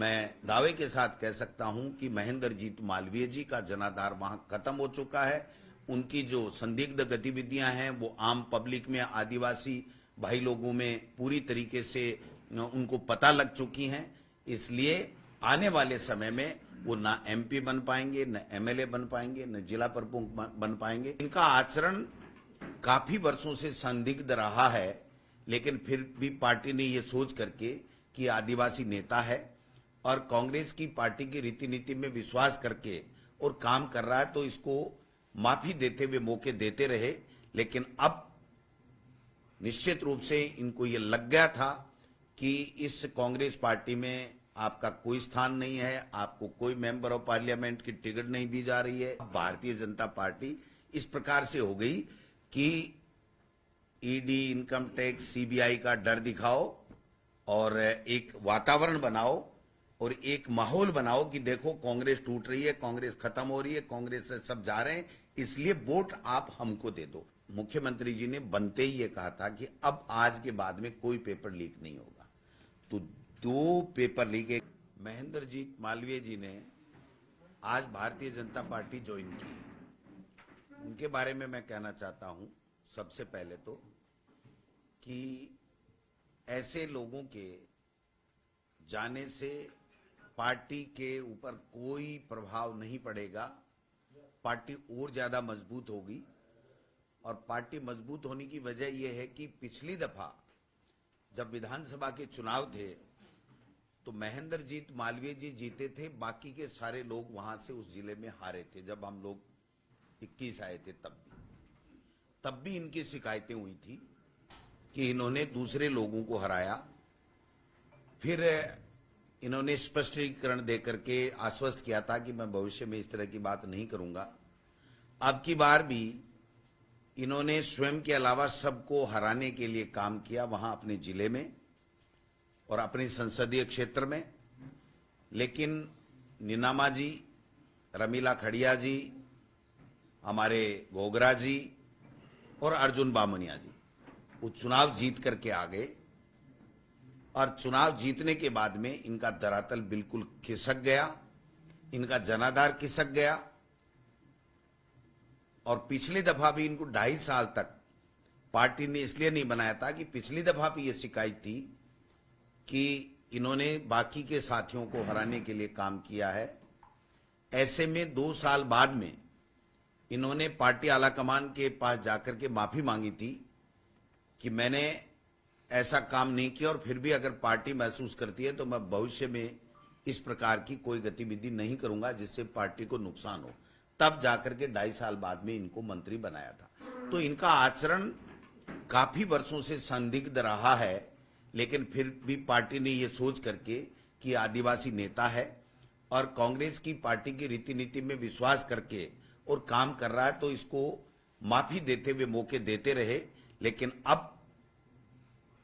मैं दावे के साथ कह सकता हूं कि महेंद्रजीत मालवीय जी का जनाधार वहां खत्म हो चुका है। उनकी जो संदिग्ध गतिविधियां हैं वो आम पब्लिक में, आदिवासी भाई लोगों में पूरी तरीके से उनको पता लग चुकी हैं। इसलिए आने वाले समय में वो ना एमपी बन पाएंगे, न एमएलए बन पाएंगे, न जिला प्रमुख बन पाएंगे। इनका आचरण काफी वर्षों से संदिग्ध रहा है, लेकिन फिर भी पार्टी ने ये सोच करके कि आदिवासी नेता है और कांग्रेस की पार्टी की रीति नीति में विश्वास करके और काम कर रहा है, तो इसको माफी देते हुए मौके देते रहे। लेकिन अब निश्चित रूप से इनको ये लग गया था कि इस कांग्रेस पार्टी में आपका कोई स्थान नहीं है, आपको कोई मेंबर ऑफ पार्लियामेंट की टिकट नहीं दी जा रही है। भारतीय जनता पार्टी इस प्रकार से हो गई कि ईडी, इनकम टैक्स, सीबीआई का डर दिखाओ और एक वातावरण बनाओ और एक माहौल बनाओ कि देखो कांग्रेस टूट रही है, कांग्रेस खत्म हो रही है, कांग्रेस से सब जा रहे हैं, इसलिए वोट आप हमको दे दो। मुख्यमंत्री जी ने बनते ही ये कहा था कि अब आज के बाद में कोई पेपर लीक नहीं होगा। तो 2 पेपर लीक। महेंद्रजीत मालवीय जी ने आज भारतीय जनता पार्टी ज्वाइन की। उनके बारे में मैं कहना चाहता हूं सबसे पहले तो कि ऐसे लोगों के जाने से पार्टी के ऊपर कोई प्रभाव नहीं पड़ेगा, पार्टी और ज्यादा मजबूत होगी। और पार्टी मजबूत होने की वजह यह है कि पिछली दफा जब विधानसभा के चुनाव थे तो महेंद्रजीत मालवीय जी जीते थे, बाकी के सारे लोग वहां से उस जिले में हारे थे। जब हम लोग 21 आए थे तब भी इनकी शिकायतें हुई थी कि इन्होंने दूसरे लोगों को हराया। फिर इन्होंने स्पष्टीकरण देकर के आश्वस्त किया था कि मैं भविष्य में इस तरह की बात नहीं करूंगा। अब की बार भी इन्होंने स्वयं के अलावा सबको हराने के लिए काम किया वहां अपने जिले में और अपने संसदीय क्षेत्र में। लेकिन नीनामा जी, रमीला खड़िया जी, हमारे गोगरा जी और अर्जुन बामनिया जी वो चुनाव जीत करके आ गए और चुनाव जीतने के बाद में इनका धरातल बिल्कुल खिसक गया, इनका जनाधार खिसक गया। और पिछली दफा भी इनको 2.5 साल तक पार्टी ने इसलिए नहीं बनाया था कि पिछली दफा भी ये शिकायत थी कि इन्होंने बाकी के साथियों को हराने के लिए काम किया है। ऐसे में 2 साल बाद में इन्होंने पार्टी आलाकमान के पास जाकर के माफी मांगी थी कि मैंने ऐसा काम नहीं किया और फिर भी अगर पार्टी महसूस करती है तो मैं भविष्य में इस प्रकार की कोई गतिविधि नहीं करूंगा जिससे पार्टी को नुकसान हो। तब जाकर के 2.5 साल बाद में इनको मंत्री बनाया था। तो इनका आचरण काफी वर्षों से संदिग्ध रहा है, लेकिन फिर भी पार्टी ने ये सोच करके कि आदिवासी नेता है और कांग्रेस की पार्टी की रीति नीति में विश्वास करके और काम कर रहा है, तो इसको माफी देते हुए मौके देते रहे। लेकिन अब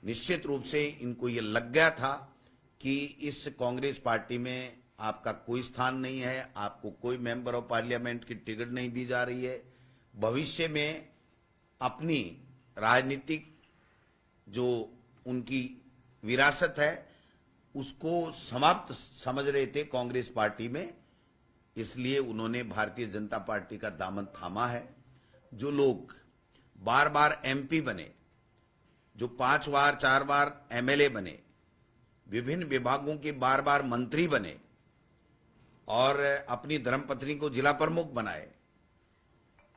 निश्चित रूप से इनको ये लग गया था कि इस कांग्रेस पार्टी में आपका कोई स्थान नहीं है, आपको कोई मेंबर ऑफ पार्लियामेंट की टिकट नहीं दी जा रही है। भविष्य में अपनी राजनीतिक जो उनकी विरासत है उसको समाप्त समझ रहे थे कांग्रेस पार्टी में, इसलिए उन्होंने भारतीय जनता पार्टी का दामन थामा है। जो लोग बार बार एमपी बने, जो 5 बार 4 बार एमएलए बने, विभिन्न विभागों के बार बार मंत्री बने और अपनी धर्मपत्नी को जिला प्रमुख बनाए,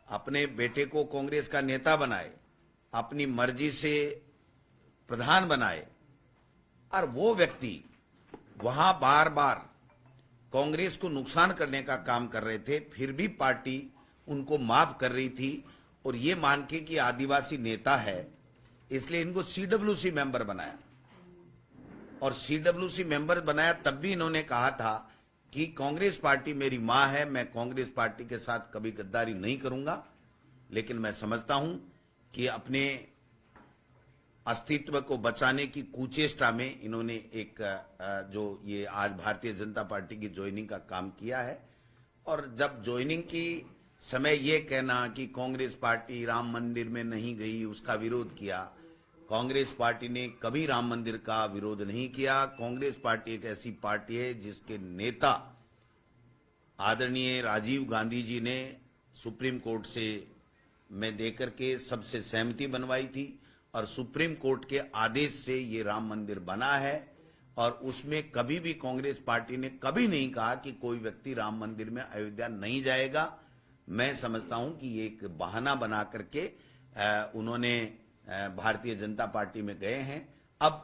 अपने बेटे को कांग्रेस का नेता बनाए, अपनी मर्जी से प्रधान बनाए, और वो व्यक्ति वहां बार बार कांग्रेस को नुकसान करने का काम कर रहे थे, फिर भी पार्टी उनको माफ कर रही थी और ये मान के कि आदिवासी नेता है इसलिए इनको सीडब्ल्यूसी मेंबर बनाया। और सीडब्ल्यूसी मेंबर बनाया तब भी इन्होंने कहा था कि कांग्रेस पार्टी मेरी मां है, मैं कांग्रेस पार्टी के साथ कभी गद्दारी नहीं करूंगा। लेकिन मैं समझता हूं कि अपने अस्तित्व को बचाने की कुचेष्टा में इन्होंने एक जो ये आज भारतीय जनता पार्टी की ज्वाइनिंग का काम किया है। और जब ज्वाइनिंग की समय ये कहना कि कांग्रेस पार्टी राम मंदिर में नहीं गई, उसका विरोध किया, कांग्रेस पार्टी ने कभी राम मंदिर का विरोध नहीं किया। कांग्रेस पार्टी एक ऐसी पार्टी है जिसके नेता आदरणीय राजीव गांधी जी ने सुप्रीम कोर्ट से में देकर के सबसे सहमति बनवाई थी और सुप्रीम कोर्ट के आदेश से ये राम मंदिर बना है। और उसमें कभी भी कांग्रेस पार्टी ने कभी नहीं कहा कि कोई व्यक्ति राम मंदिर में अयोध्या नहीं जाएगा। मैं समझता हूं कि ये एक बहाना बना करके उन्होंने भारतीय जनता पार्टी में गए हैं। अब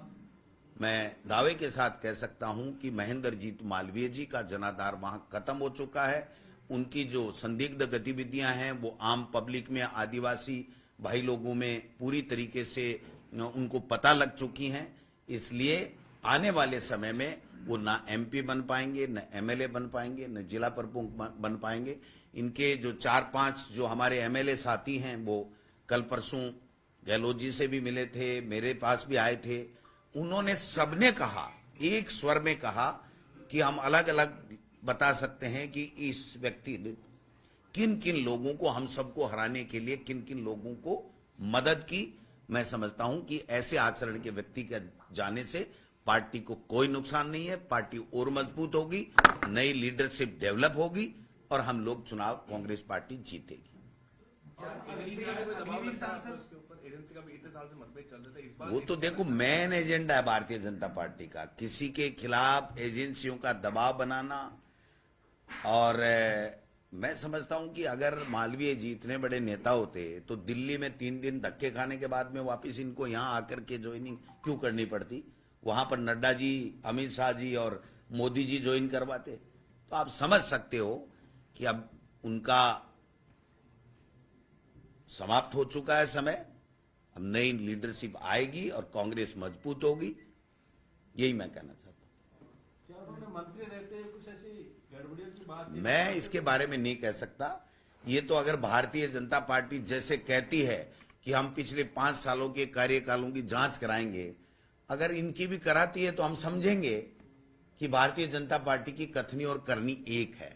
मैं दावे के साथ कह सकता हूं कि महेंद्रजीत मालवीय जी का जनाधार वहां खत्म हो चुका है। उनकी जो संदिग्ध गतिविधियां हैं वो आम पब्लिक में, आदिवासी भाई लोगों में पूरी तरीके से उनको पता लग चुकी हैं। इसलिए आने वाले समय में वो ना एमपी बन पाएंगे, न एमएलए बन पाएंगे, न जिला प्रमुख बन पाएंगे। इनके जो 4-5 जो हमारे एमएलए साथी हैं वो कल परसों गहलोत जी से भी मिले थे, मेरे पास भी आए थे। उन्होंने सबने कहा, एक स्वर में कहा कि हम अलग अलग बता सकते हैं कि इस व्यक्ति ने किन किन लोगों को, हम सबको हराने के लिए किन किन लोगों को मदद की। मैं समझता हूं कि ऐसे आचरण के व्यक्ति के जाने से पार्टी को कोई नुकसान नहीं है, पार्टी और मजबूत होगी, नई लीडरशिप डेवलप होगी और हम लोग चुनाव कांग्रेस पार्टी जीतेगी। वो तो देखो मेन एजेंडा है भारतीय जनता पार्टी का, किसी के खिलाफ एजेंसियों का दबाव बनाना। और मैं समझता हूं कि अगर मालवीय जी इतने बड़े नेता होते तो दिल्ली में 3 दिन धक्के खाने के बाद में वापस इनको यहां आकर के ज्वाइनिंग क्यों करनी पड़ती? वहां पर नड्डा जी, अमित शाह जी और मोदी जी ज्वाइन करवाते। तो आप समझ सकते हो कि अब उनका समाप्त हो चुका है समय। अब नई लीडरशिप आएगी और कांग्रेस मजबूत होगी, यही मैं कहना चाहता हूं। क्या उन्होंने मंत्री रहते कुछ ऐसी गड़बड़ियों की बात? मैं इसके बारे में नहीं कह सकता। ये तो अगर भारतीय जनता पार्टी जैसे कहती है कि हम पिछले 5 सालों के कार्यकालों की जांच कराएंगे, अगर इनकी भी कराती है तो हम समझेंगे कि भारतीय जनता पार्टी की कथनी और करनी एक है।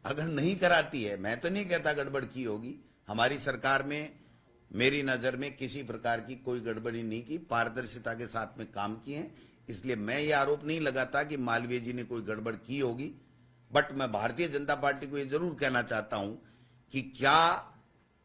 अगर नहीं कराती है, मैं तो नहीं कहता गड़बड़ की होगी, हमारी सरकार में मेरी नजर में किसी प्रकार की कोई गड़बड़ी नहीं की, पारदर्शिता के साथ में काम किए हैं। इसलिए मैं ये आरोप नहीं लगाता कि मालवीय जी ने कोई गड़बड़ की होगी। बट मैं भारतीय जनता पार्टी को ये जरूर कहना चाहता हूं कि क्या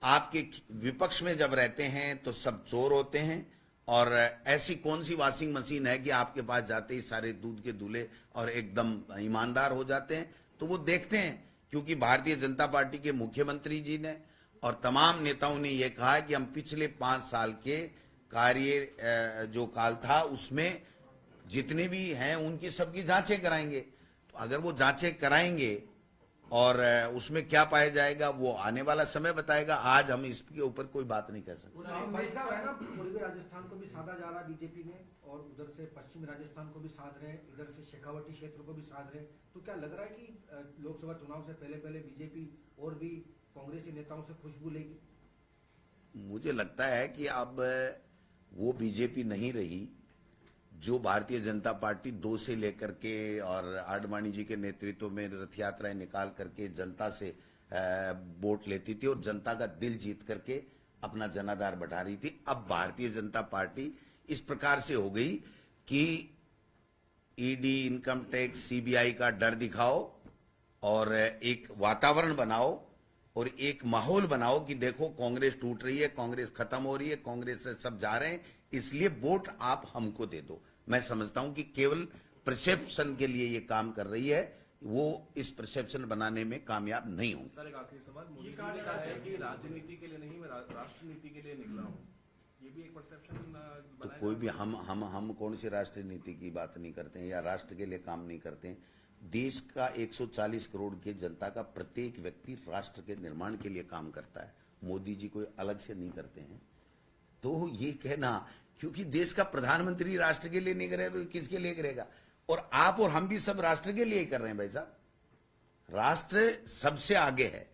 आपके विपक्ष में जब रहते हैं तो सब चोर होते हैं? और ऐसी कौन सी वॉशिंग मशीन है कि आपके पास जाते ही सारे दूध के दूल्हे और एकदम ईमानदार हो जाते हैं? तो वो देखते हैं, क्योंकि भारतीय जनता पार्टी के मुख्यमंत्री जी ने और तमाम नेताओं ने यह कहा कि हम पिछले 5 साल के कार्य जो काल था उसमें जितने भी हैं उनकी सबकी जांचें कराएंगे। तो अगर वो जांचें कराएंगे और उसमें क्या पाया जाएगा वो आने वाला समय बताएगा। आज हम इसके ऊपर कोई बात नहीं कर सकते। भाई साहब है ना, पूर्वी राजस्थान को भी साधा जा रहा है बीजेपी ने और उधर से पश्चिमी राजस्थान को भी साध रहे हैं, इधर से शेखावटी क्षेत्र को भी साध रहे हैं। तो क्या लग रहा है कि लोकसभा चुनाव से पहले बीजेपी और भी कांग्रेसी नेताओं से खुशबू लेगी? मुझे लगता है कि अब वो बीजेपी नहीं रही जो भारतीय जनता पार्टी 2 से लेकर के और आडवाणी जी के नेतृत्व में रथ यात्राएं निकाल करके जनता से वोट लेती थी और जनता का दिल जीत करके अपना जनाधार बढ़ा रही थी। अब भारतीय जनता पार्टी इस प्रकार से हो गई कि ईडी, इनकम टैक्स, सीबीआई का डर दिखाओ और एक वातावरण बनाओ और एक माहौल बनाओ कि देखो कांग्रेस टूट रही है, कांग्रेस खत्म हो रही है, कांग्रेस से सब जा रहे हैं, इसलिए वोट आप हमको दे दो। मैं समझता हूं कि केवल परसेप्शन के लिए ये काम कर रही है, वो इस परसेप्शन बनाने में कामयाब नहीं होंगे। सर एक आखिरी सवाल, मोदी जी ने कहा है कि राजनीति के लिए नहीं, मैं राष्ट्र नीति के लिए निकला हूं। ये भी एक परसेप्शन तो कोई भी हम कौन सी राष्ट्रीय नीति की बात नहीं करते हैं या राष्ट्र के लिए काम नहीं करते हैं। देश का 140 करोड़ की जनता का प्रत्येक व्यक्ति राष्ट्र के निर्माण के लिए काम करता है। मोदी जी कोई अलग से नहीं करते हैं। तो ये कहना, क्योंकि देश का प्रधानमंत्री राष्ट्र के लिए नहीं करे तो किसके लिए करेगा? और आप और हम भी सब राष्ट्र के लिए ही कर रहे हैं भाई साहब। राष्ट्र सबसे आगे है,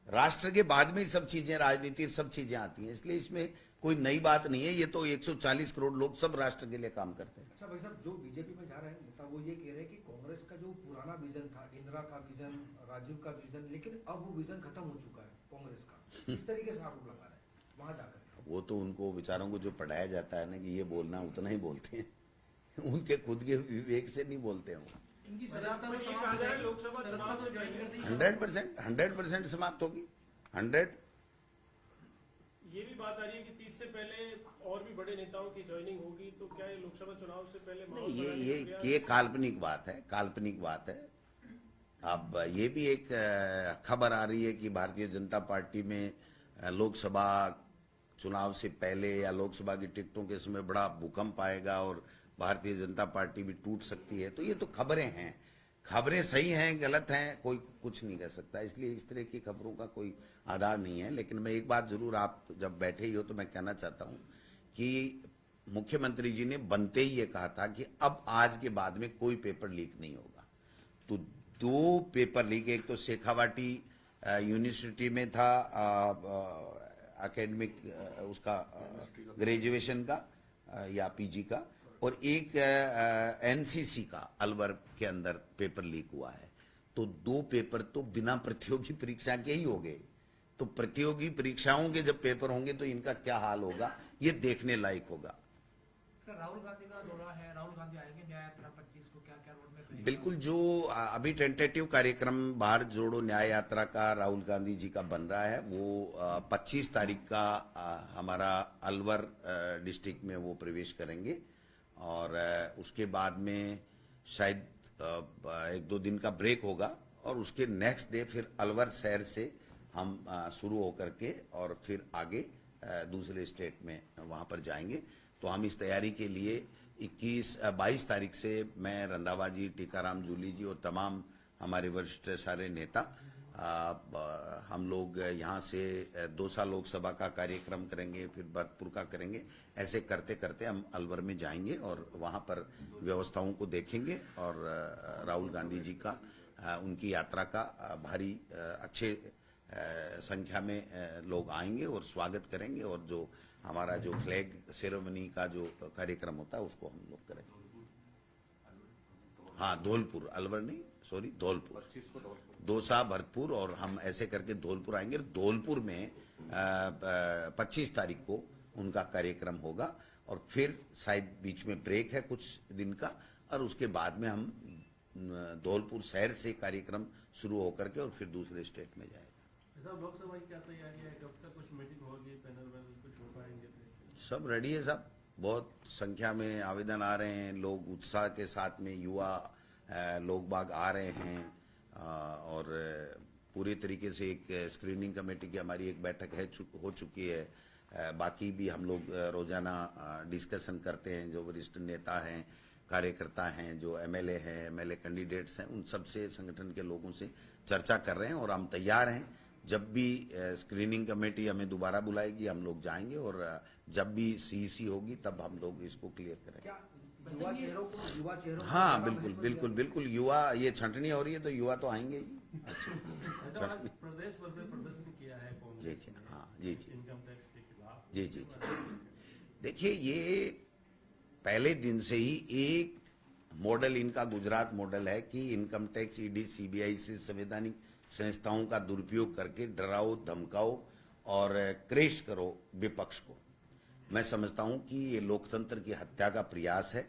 राष्ट्र के बाद में ही सब चीजें, राजनीति सब चीजें आती हैं। इसलिए इसमें कोई नई बात नहीं है। ये तो 140 करोड़ लोग सब राष्ट्र के लिए काम करते हैं। अच्छा भाई साहब, जो बीजेपी में जा रहे हैं नेता वो ये कह रहे हैं कि कांग्रेस का जो पुराना विजन था, इंदिरा का विजन, राजीव का विजन, लेकिन अब वो विजन खत्म हो चुका है कांग्रेस का। इस तरीके से आरोप लगा रहे हैं वहां जाकर। वो तो उनको बेचारों को जो पढ़ाया जाता है ना कि ये बोलना, उतना ही बोलते हैं उनके खुद के विवेक से नहीं बोलते हैं। इनकी सदस्यता तो समाप्त है, लोकसभा सदस्यता तो ज्वाइन करते ही 100% समाप्त होगी। 100। ये भी बात आ रही है कि 30 से पहले और भी बड़े नेताओं की ज्वाइनिंग होगी, तो क्या ये लोकसभा चुनाव से पहले माहौल नहीं, बनाने के लिए ये काल्पनिक बात है, काल्पनिक बात है। अब ये भी एक खबर आ रही है कि भारतीय जनता पार्टी में लोकसभा चुनाव से पहले या लोकसभा की टिकटों के समय बड़ा भूकंप आएगा और भारतीय जनता पार्टी भी टूट सकती है। तो ये तो खबरें हैं, खबरें सही हैं गलत हैं कोई कुछ नहीं कह सकता, इसलिए इस तरह की खबरों का कोई आधार नहीं है। लेकिन मैं एक बात जरूर, आप जब बैठे ही हो तो मैं कहना चाहता हूं कि मुख्यमंत्री जी ने बनते ही ये कहा था कि अब आज के बाद में कोई पेपर लीक नहीं होगा। तो 2 पेपर लीक, एक तो शेखावाटी यूनिवर्सिटी में था एकेडमिक उसका ग्रेजुएशन का या पीजी का, और एक एनसीसी का अलवर के अंदर पेपर लीक हुआ है। तो 2 पेपर तो बिना प्रतियोगी परीक्षा के ही हो गए। तो प्रतियोगी परीक्षाओं के जब पेपर होंगे तो इनका क्या हाल होगा, ये देखने लायक होगा। सर, राहुल गांधी का दौरा है, राहुल गांधी आएंगे न्याय यात्रा 25 को, क्या क्या रोड में बिल्कुल, जो अभी टेंटेटिव कार्यक्रम भारत जोड़ो न्याय यात्रा का राहुल गांधी जी का बन रहा है, वो 25 तारीख का हमारा अलवर डिस्ट्रिक्ट में वो प्रवेश करेंगे और उसके बाद में शायद 1-2 दिन का ब्रेक होगा और उसके नेक्स्ट डे फिर अलवर शहर से हम शुरू होकर के और फिर आगे दूसरे स्टेट में वहां पर जाएंगे। तो हम इस तैयारी के लिए 22 तारीख से मैं, रंधावा जी, टीकाराम जूली जी और तमाम हमारे वरिष्ठ सारे नेता हम लोग यहाँ से दौसा लोकसभा का कार्यक्रम करेंगे, फिर भरतपुर का करेंगे। ऐसे करते करते हम अलवर में जाएंगे और वहाँ पर व्यवस्थाओं को देखेंगे और राहुल गांधी जी का उनकी यात्रा का भारी अच्छे संख्या में लोग आएंगे और स्वागत करेंगे और जो हमारा जो फ्लैग सेरेमनी का जो कार्यक्रम होता है उसको हम लोग करेंगे। हाँ, धौलपुर, अलवर नहीं, सॉरी, धौलपुर, दौसा, भरतपुर, और हम ऐसे करके धौलपुर आएंगे। धौलपुर में 25 तारीख को उनका कार्यक्रम होगा और फिर शायद बीच में ब्रेक है कुछ दिन का और उसके बाद में हम धौलपुर शहर से कार्यक्रम शुरू होकर के और फिर दूसरे स्टेट में जाएगा। साहब, लोकसभा की क्या तैयारी है, कब तक कुछ मीटिंग होगी, पैनल वैनल कुछ हो पाएंगे? सब रेडी है साहब, बहुत संख्या में आवेदन आ रहे हैं, लोग उत्साह के साथ में, युवा लोग बाग आ रहे हैं और पूरी तरीके से एक स्क्रीनिंग कमेटी की हमारी एक बैठक हो चुकी है। बाकी भी हम लोग रोजाना डिस्कशन करते हैं, जो वरिष्ठ नेता हैं, कार्यकर्ता हैं, जो एमएलए हैं, एमएलए कैंडिडेट्स हैं, उन सब से, संगठन के लोगों से चर्चा कर रहे हैं और हम तैयार हैं। जब भी स्क्रीनिंग कमेटी हमें दोबारा बुलाएगी हम लोग जाएंगे और जब भी सीईसी होगी तब हम लोग इसको क्लियर करेंगे। क्या युवा चेहरों को हाँ, बिल्कुल बिल्कुल बिल्कुल, युवा, ये छंटनी हो रही है तो युवा तो आएंगे ही। अच्छा, प्रदेश भर में प्रदर्शन किया है कांग्रेस जी जी, हाँ जी जी इनकम टैक्स के खिलाफ। जी जी जी। देखिए, ये पहले दिन से ही एक मॉडल इनका गुजरात मॉडल है कि इनकम टैक्स, ईडी, सीबीआई से संवैधानिक संस्थाओं का दुरुपयोग करके डराओ, धमकाओ और क्रेश करो विपक्ष को। मैं समझता हूं कि ये लोकतंत्र की हत्या का प्रयास है।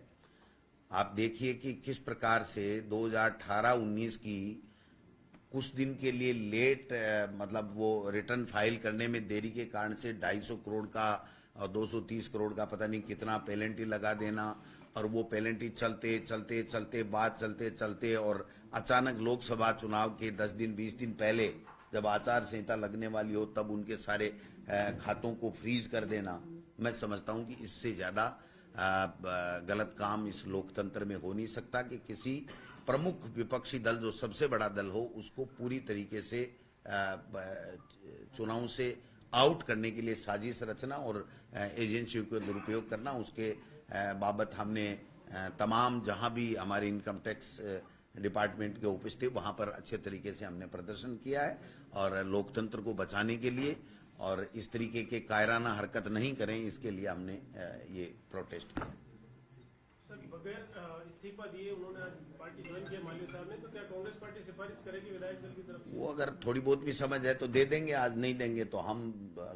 आप देखिए कि किस प्रकार से 2018-19 की कुछ दिन के लिए लेट, मतलब वो रिटर्न फाइल करने में देरी के कारण से 250 करोड़ का और 230 करोड़ का पता नहीं कितना पेनल्टी लगा देना और वो पेनल्टी चलते चलते चलते बाद चलते चलते और अचानक लोकसभा चुनाव के 10 दिन 20 दिन पहले जब आचार संहिता लगने वाली हो तब उनके सारे खातों को फ्रीज कर देना। मैं समझता हूं कि इससे ज्यादा गलत काम इस लोकतंत्र में हो नहीं सकता कि किसी प्रमुख विपक्षी दल, जो सबसे बड़ा दल हो, उसको पूरी तरीके से चुनाव से आउट करने के लिए साजिश रचना और एजेंसियों का दुरुपयोग करना। उसके बाबत हमने तमाम जहां भी हमारे इनकम टैक्स डिपार्टमेंट के ऑफिस थे वहां पर अच्छे तरीके से हमने प्रदर्शन किया है और लोकतंत्र को बचाने के लिए और इस तरीके के कायराना हरकत नहीं करें इसके लिए हमने ये प्रोटेस्ट किया। सर बगैर इस्तीफा दिए उन्होंने आज पार्टी ज्वाइन किया मालवीय साहब ने, तो क्या कांग्रेस पार्टी सिफारिश करेगी विधायक दल की तरफ से? वो अगर थोड़ी बहुत भी समझ है तो दे देंगे, आज नहीं देंगे तो हम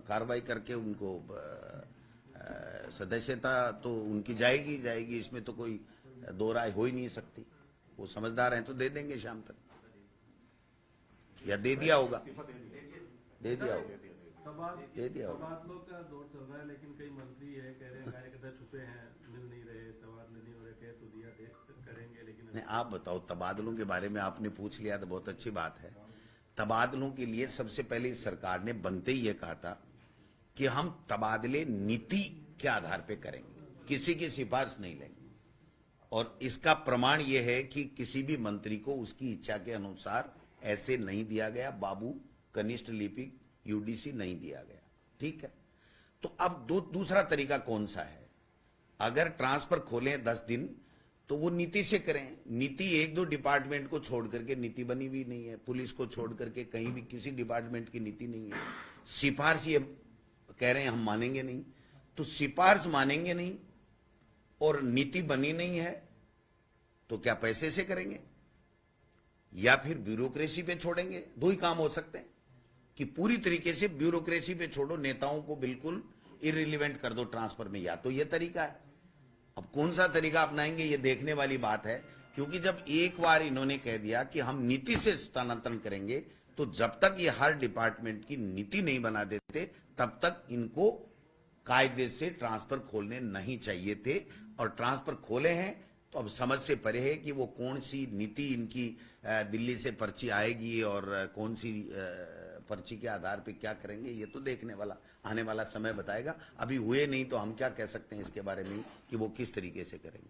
कार्रवाई करके उनको सदस्यता तो उनकी जाएगी जाएगी, इसमें तो कोई दो राय हो ही नहीं सकती। वो समझदार हैं तो दे देंगे शाम तक, या दे दिया होगा, दे दिया होगा, दे दिया होगा। तबादलों का दौर चल रहा है, लेकिन कई मंत्री है कह रहे हैं कार्यकर्ता छुपे हैं, मिल नहीं रहे, तबादले नहीं हो रहे, कह तो दिया करेंगे लेकिन नहीं, आप बताओ, तबादलों के बारे में आपने पूछ लिया तो बहुत अच्छी बात है। तबादलों के लिए सबसे पहले इस सरकार ने बनते ही ये कहा था कि हम तबादले नीति के आधार पे करेंगे, किसी की सिफारिश नहीं लेंगे। और इसका प्रमाण यह है कि किसी भी मंत्री को उसकी इच्छा के अनुसार ऐसे नहीं दिया गया, बाबू कनिष्ठ लिपिक यूडीसी नहीं दिया गया, ठीक है। तो अब दूसरा तरीका कौन सा है? अगर ट्रांसफर खोलें 10 दिन तो वो नीति से करें। नीति 1-2 डिपार्टमेंट को छोड़ करके नीति बनी हुई नहीं है, पुलिस को छोड़ करके कहीं भी किसी डिपार्टमेंट की नीति नहीं है। सिफारिश ये कह रहे हैं हम मानेंगे नहीं, तो सिफारिश मानेंगे नहीं और नीति बनी नहीं है तो क्या पैसे से करेंगे या फिर ब्यूरोक्रेसी पे छोड़ेंगे? दो ही काम हो सकते हैं कि पूरी तरीके से ब्यूरोक्रेसी पे छोड़ो, नेताओं को बिल्कुल इरिलीवेंट कर दो ट्रांसफर में, या तो ये तरीका है। अब कौन सा तरीका अपनाएंगे ये देखने वाली बात है, क्योंकि जब एक बार इन्होंने कह दिया कि हम नीति से स्थानांतरण करेंगे, तो जब तक ये हर डिपार्टमेंट की नीति नहीं बना देते तब तक इनको कायदे से ट्रांसफर खोलने नहीं चाहिए थे। और ट्रांसफर खोले हैं तो अब समझ से परे है कि वो कौन सी नीति इनकी दिल्ली से पर्ची आएगी और कौन सी पर्ची के आधार पे क्या करेंगे, ये तो देखने वाला आने वाला समय बताएगा। अभी हुए नहीं तो हम क्या कह सकते हैं इसके बारे में कि वो किस तरीके से करेंगे।